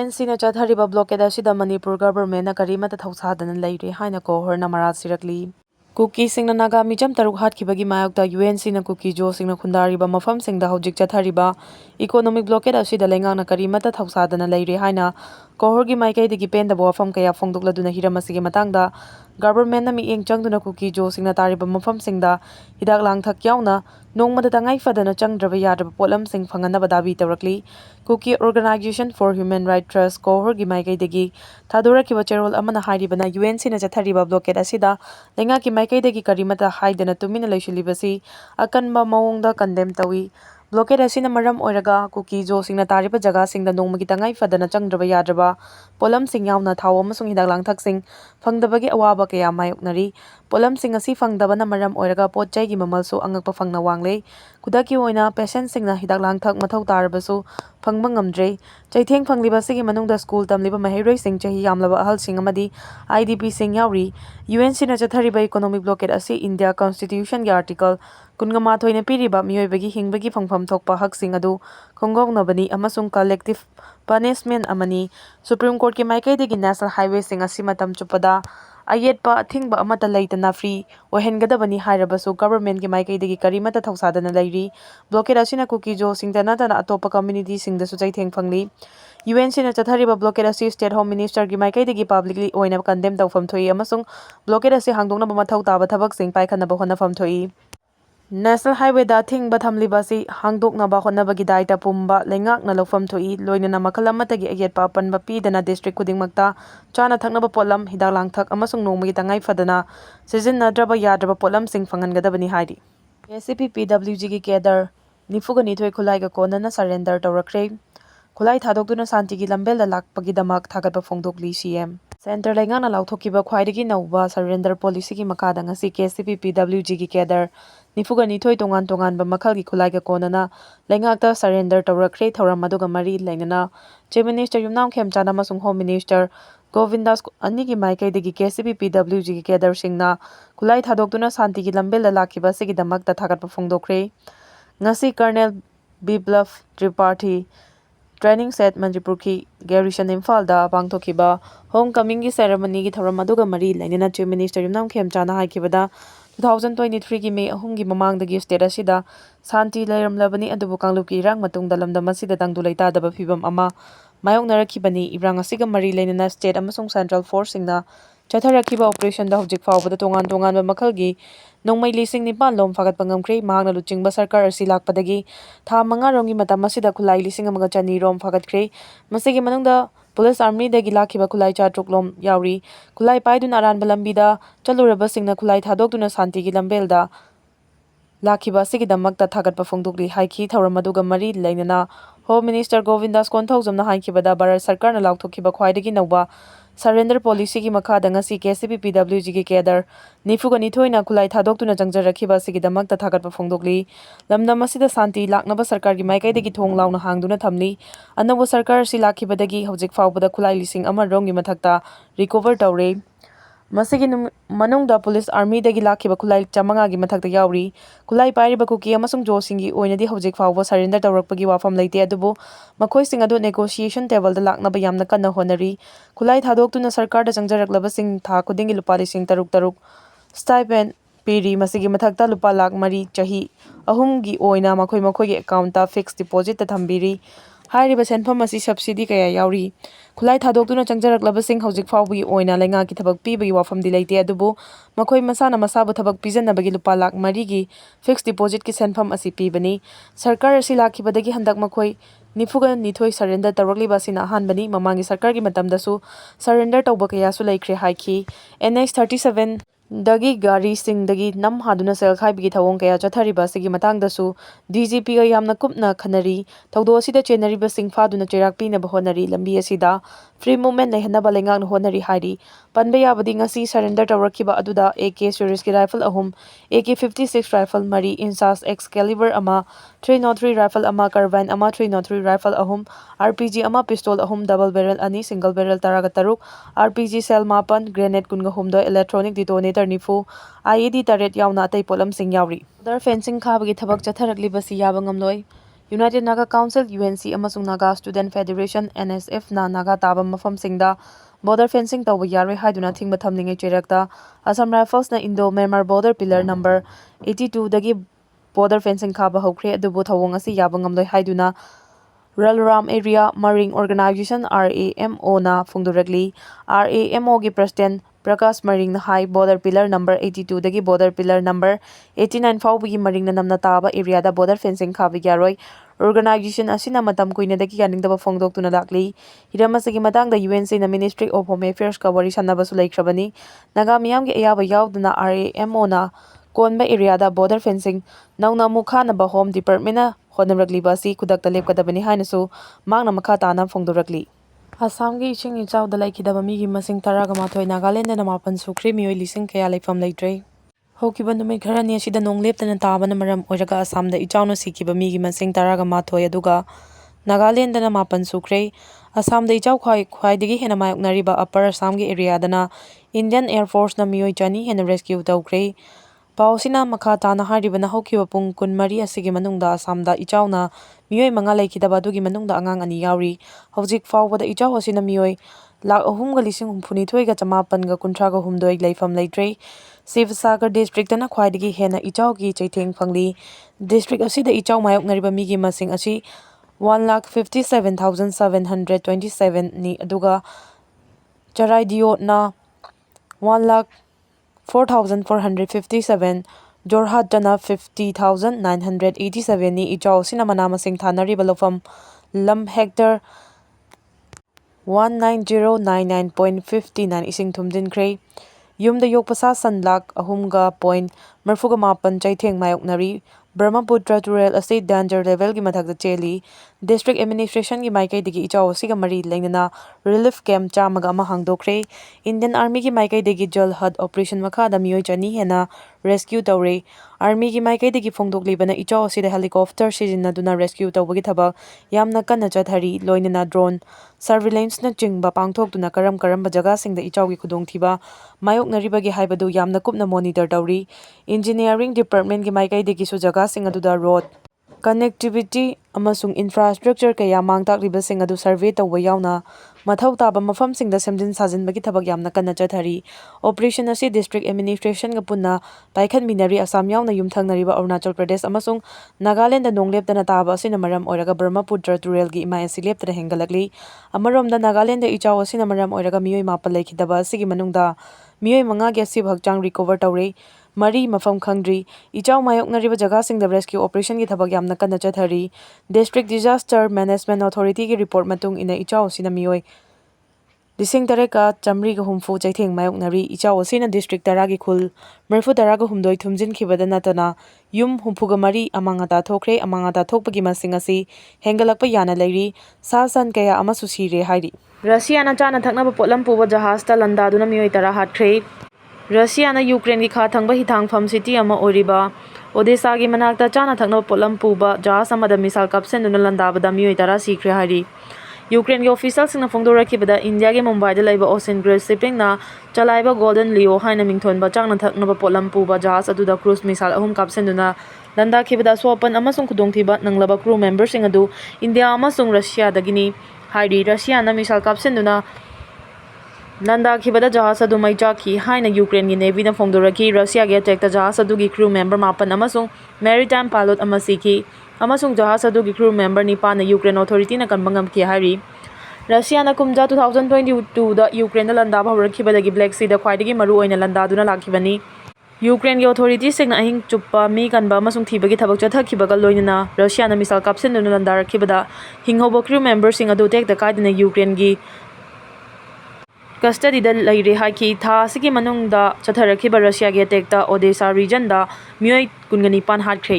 UNC na chathariba blockade asida Manipur government na karimata thausadana leire haina kohorna marat sirakli. KUKI singna naga mijam taruk hatkibagi mayokta UNC na KUKI jo singna khundariba mafam singda hojik chathariba economic blockade asida lengang na karimata thausadana leire haina kohorgi maikai digi penda wafam kaya phongdokladuna hiramasigi matangda government na mieng changduna KUKI jo singna tariba mafam singda hidak langthak yauna nongmada tangai fadana changdraba yadaba polam sing phanganaba dabi tawrakli. KUKI Organization for Human Rights Trust kohorgi maikai digi thadurakiba cherol amana hairibana UNC na chathariba blockade asida lengaki maikai degi karimata haidana tumina leishulibasi akanba mawongda condemn tawi. Blockade asina maram oiraga KUKI jo singna tariba jaga singda nongmagi tangai fadana changdraba yadraba polam sing yauna thaw amasung hidak langthak sing phangdabagi awaba kaya mayoknari. Polam sing asi phangdabana maram oiraga potchai gi mamalsu angakpa phangna wangle kudaki oina patient singna hidak langthak mathau tarabasu phangba ngamdre. Chaitheng phangliba sigi manungda school tamliba mahairoi sing chahi yamlaba ahal sing amadi IDP sing yauri. UNC na chathariba economic blockade asi India Constitution gi article kunga thoina piriba miyoibagi hingbagi phangpham thokpa hak sing adu khongongnabani amasung collective punishment amani. Supreme Court ki maikai degi national highway sing asi matam chupada ayetpa thingba amata leitana free ohengadabani hairabasu government ki maikai degi karimata thausadana leiri. Blockade asina KUKI jo singtana tana atopa community singdasu chaitheng phangli. UNC na chathariba blockade asi state home minister ki maikai degi publicly oina condemn tawfam thoi amasung blockade asi hangdoknaba mathau taba thabak sing paikhanaba honafam thoi. National Highway da thing bathamlibasi hangdoknaba honabagi daita pumba lengakna lofam thoi loinana makal amatagi ayetpa panba pidana district kudingmakta chana thaknaba polam hidak langthak amasung nongmagi tangai fadana sizinnadraba yadraba polam sing phangangadabani hairi. ASIBA PWG gi cadre 42 khulaiga konana surrender tawrakre. Khulai thadokduna santigi lambelda lakpagidamak thagatpa phongdokli CM. Center lengana lauthokiba khwaidagi nauba surrender policy gi makada ngasi KSP PWG gi cadre 42 tongan makhalgi khulaiga konana lengakta surrender tawrakre thoram aduga mari lengana Chief Minister Yumnam Khemchana amasung Home Minister Govindas anigi maikai degi KSP PWG gi cadre singna khulai thadokduna santigi lambelda lakhiba sigidamakta thagatpa phongdokre. Ngasi Colonel Biplab Tripathi training set Manipur ki garrison Imphal da pangthokiba homecoming gi ceremony gi thoram aduga mari lainana Chief Minister Yumnam Khemchana haikibada 2023 gi May 3 gi mamangdagi state asida santi leiramlabani adubu kanglupki irang matungda lamdam asida tangdu leitadaba phibam ama mayoknarakibani ibrang asiga mari lainana state amasung central force singna chatharakiba operation da hojik fawbada tongan makhalgi nongmai lising nipan lom fagatpa ngamkre mahangna luchingba sarkar asi lakpadagi tha manga rongi matam asida khulai lising amaga chani rom fagatkre. Masigi manungda police army dagi lakhiba khulai chatruk lom yauri. Khulai paiduna aranba lambida chaluraba singna khulai thadokduna santigi lambelda lakhiba sigidamakta thagatpa phongdokli haiki thoram aduga mari lainana Home Minister Govindas konthaujamna haikibada Bharat Sarkarna lauthokhiba khwaidagi nauba surrender policy gi makhada ngasi KSP PWG gi cadre 42 na khulai thadokduna jangjarakhiba sigidamakta thagatpa phongdokli. Lamdam asida santi laknaba sarkar gi maikai degi thong launa hangduna thamli. Anabu sarkar si lakhibadagi hojik fawbada khulai lising ama rongi mathakta recover tawre. Masigi manungda police army dagi lakhiba khulai chamanga gi mathakta yauri. Khulai pairiba KUKI amasung jo singi oinadi hojik fawba surrender tawrakpagi wafam leite adubu makhoi sing adu negotiation table da laknaba yamna kanna honari. Khulai thadokduna sarkar da changjaraklaba sing tha kudingi lupa lising taruk stipend piri masigi mathakta lupa lakh mari chahi ahum gi oina makhoi gi account ta fixed deposit ta thambiri. Hairiba senpham asi subsidy kaya yauri. Khulai thadokduna changjaraklaba sing hojik fawbagi oina lenga ki thabak pibagi wafam di leite adubu makhoi masana masabu thabak pijanabagi lupa lakh mari gi fixed deposit ki senpham asi pibani. Sarkar asi lakhibadagi handak makhoi 42 surrender tawrakliba sina ahanbani mamangi sarkar gi matamdasu surrender tawba kayasu laikre haiki. NH 37 dagi gari sing dagi nam haduna sel khaibigi thawong kaya chathariba sigi matangdasu DGP ga yamna kupna khanari thawdo asida chenariba sing phaduna cherak pina bahonari lambi asida free movement lehanaba lengang honari hairi. Panbe yabadi ngasi surrender tawrakhiba aduda AK series ki rifle ahum AK 56 rifle mari insas Excalibur ama 303 rifle ama carbine ama 303 rifle ahum RPG ama pistol ahum double barrel ani single barrel taraga taruk RPG cell mapan grenade kunga humdo electronic detonator nifu IED taret yauna atai polam sing yauri. Other fencing khabagi thabak chatharakli basi yaba ngamloi. United Naga Council UNC amasung Naga Student Federation NSF na Naga taba mafamsingda border fencing tawba yaroi haiduna thingba thamlingai cherakta Assam Rifles na Indo Myanmar border pillar number 82 dagi border fencing khaba hokre adubu thawong asi yaba ngamloi haiduna Ralram Area Marine Organization RAMO na phungdurakli RAMO gi president Prakash Maring na high border pillar number 82 dagi border pillar number 89 fawbagi maring na namna taba area da border fencing khaba yaroi organization asina matam kuina dagi kaningdaba phongdok tuna lakli hiramasi matang da UNC na Ministry of Home Affairs ka wari sanaba su laikhrabani naga miyam gi ayaba yawduna RAMO na konba area da border fencing nauna mukha na ba home department na honamrakliba si khudakta lepkadabani hainasu mangna makha tana phongdorakli Assam gi ising ichaw da laikhidaba mi gi masing taraga mathoi Nagaland na mapan sukri mioi lising kaya laifam leitrei Hokiba numai kharani asida nongleptana tabana maram oiraga Assam da ichawna sikiba mi gi masing taraga mathoi aduga Nagaland na mapan sukre Assam da ichaw khwaidagi hena mayoknariba Upper Assam gi area dana Indian Air Force na mioi chani hena rescue tawkre Pausina makha tana haribana hokiba pung kunmari asigi manungda Assamda ichawna mioi manga laikhidaba adugi manungda angang ani yauri hojik fawbada ichaw asina mioi lakh ahumga lising humphunithoi ga chamapan ga kunthraga humdoi laifam leitrei Sivasagar district na khwaidagi hena ichaw gi chaitheng phangli district asida ichaw mayoknariba migi masing asi 1,57,727 ni aduga Charaidio na 1,04,457 Jorhat na 50,987 ni ichaw sina mana masing thanariba lofam lam hectare 19099.59 ising thumdinkhre yumda yokpasa sanlak ahumga point marfuga mapan chaitheng mayoknari Brahmaputra Rural Estate Danger Level gi mathakta cheli District Administration gi maikai digi ichaw siga mari leinana relief camp chamaga ama hangdokre Indian Army gi maikai digi Jal Hud operation makha da mioi chani hena rescue tawre Army gi maikai digi phongdok libana ichaw sida helicopter sijinnaduna rescue tawbagi thabak yamna kanna chathari loinana drone surveillance na chingba pangthoktuna karamba jaga singda ichaw gi khudongthiba mayoknaribagi haibadu yamna kupna monitor tawri Engineering Department gi maikai digi su jaga sing aduda road connectivity amasung infrastructure kaya mangtaklibas sing adu survey tawba yauna mathau taba mafam singda semjin sajinbagi thabak yamna kanna chathari operation asi district administration ga punna paikhan minari Assam yauna yumthangnariba Arunachal Pradesh amasung Nagaland da nongleptana taba asina maram oiraga Brahmaputra Rural gi imai asi leptana hengalakli amaromda Nagaland da ichaw asina maram oiraga mioi mapal laikhidaba asigi manungda mioi manga gi ASIBA HAKCHANG recover tawre Mari mafam khangdri ichaw mayoknariba jaga singda rescue operation gi thabak yamna kanna chathari District Disaster Management Authority gi report matung ina ichaw sina mioi lising tareka chamri ga humfu chaitheng mayoknari ichaw sina district taragi khul marfu taraga humdoi thumjin khibada natana yum humfuga mari amangata thokre amangata thokpagi masing asi hengalakpa yana leiri sasan kaya ama susire hairi Russia na chana thaknaba potlam puba jahaz ta landa duna mioi tara hatkre Russia na Ukraine gi kha thangba hitangpham city ama oriba Odessa gi manakta chana thaknaba potlam puba jahaz amada misal kapsen duna landabada mioi tara sikre hari Ukraine gi officials singna phongdorakibada India gi Mumbai da laiba Ocean Grace shipping na chalaiba Golden Leo haina mingthonba changna thaknaba potlam puba jahaz aduda cruise misal ahum kapsen duna landa khibada sopan amasung khudongthiba nanglaba crew members sing adu India amasung Russia dagini hairi Russia na misal kapsen duna Landa khibada jahaz adu mai chakhi haina Ukraine gi Navy na phongdoraki Russia gi attack ta jahaz adu gi crew member mapan amasung maritime pilot ama sikhi amasung jahaz adu gi crew member nipa na Ukraine authority na kanbangam ki hari Russia na kumja 2022 da Ukraine na landa bhawrakhibadagi Black Sea da khwaidagi maru oina landa duna lakhibani Ukraine gi authority sing ahing chuppa mi kanba amasung thibagi thabak chathakhibaga loinana Russia na misal kapsen duna landa rakhibada hinghobo crew member sing adu tek da kaidina Ukraine gi custody da laire haki tha sigi manung da chatharakhiba Russia gi attack ta Odessa region da mioi kungani pan hatkre